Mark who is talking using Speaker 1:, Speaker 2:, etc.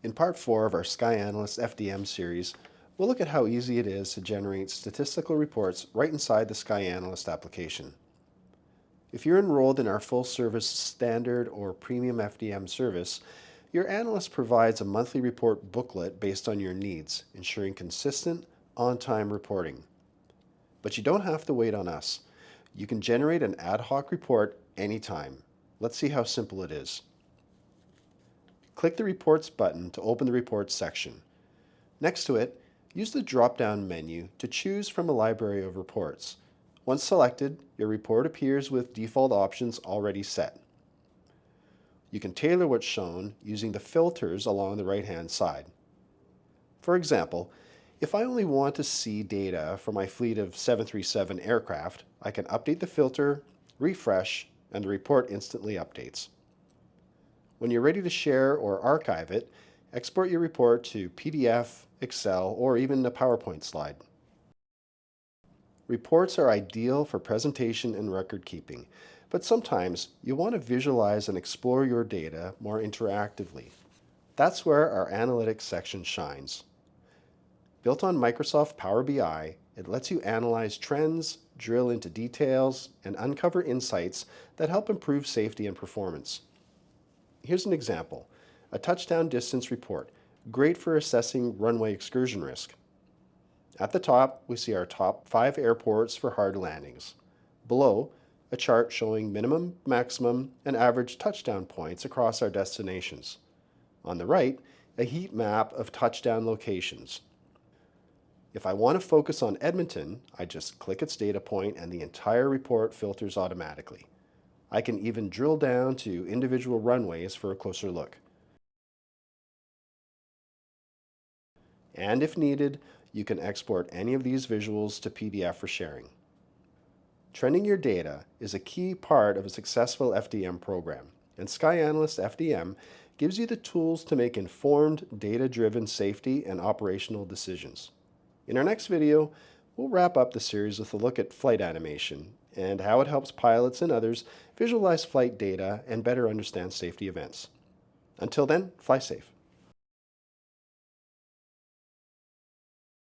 Speaker 1: In part 4 of our Sky Analyst FDM series, we'll look at how easy it is to generate statistical reports right inside the Sky Analyst application. If you're enrolled in our full-service standard or premium FDM service, your analyst provides a monthly report booklet based on your needs, ensuring consistent, on-time reporting. But you don't have to wait on us. You can generate an ad hoc report anytime. Let's see how simple it is. Click the Reports button to open the Reports section. Next to it, use the drop-down menu to choose from a library of reports. Once selected, your report appears with default options already set. You can tailor what's shown using the filters along the right-hand side. For example, if I only want to see data for my fleet of 737 aircraft, I can update the filter, refresh, and the report instantly updates. When you're ready to share or archive it, export your report to PDF, Excel, or even a PowerPoint slide. Reports are ideal for presentation and record keeping, but sometimes you want to visualize and explore your data more interactively. That's where our Analytics section shines. Built on Microsoft Power BI, it lets you analyze trends, drill into details, and uncover insights that help improve safety and performance. Here's an example, a touchdown distance report, great for assessing runway excursion risk. At the top, we see our top 5 airports for hard landings. Below, a chart showing minimum, maximum, and average touchdown points across our destinations. On the right, a heat map of touchdown locations. If I want to focus on Edmonton, I just click its data point and the entire report filters automatically. I can even drill down to individual runways for a closer look. And if needed, you can export any of these visuals to PDF for sharing. Trending your data is a key part of a successful FDM program, and Sky Analyst FDM gives you the tools to make informed, data-driven safety and operational decisions. In our next video, we'll wrap up the series with a look at flight animation and how it helps pilots and others visualize flight data and better understand safety events. Until then, fly safe.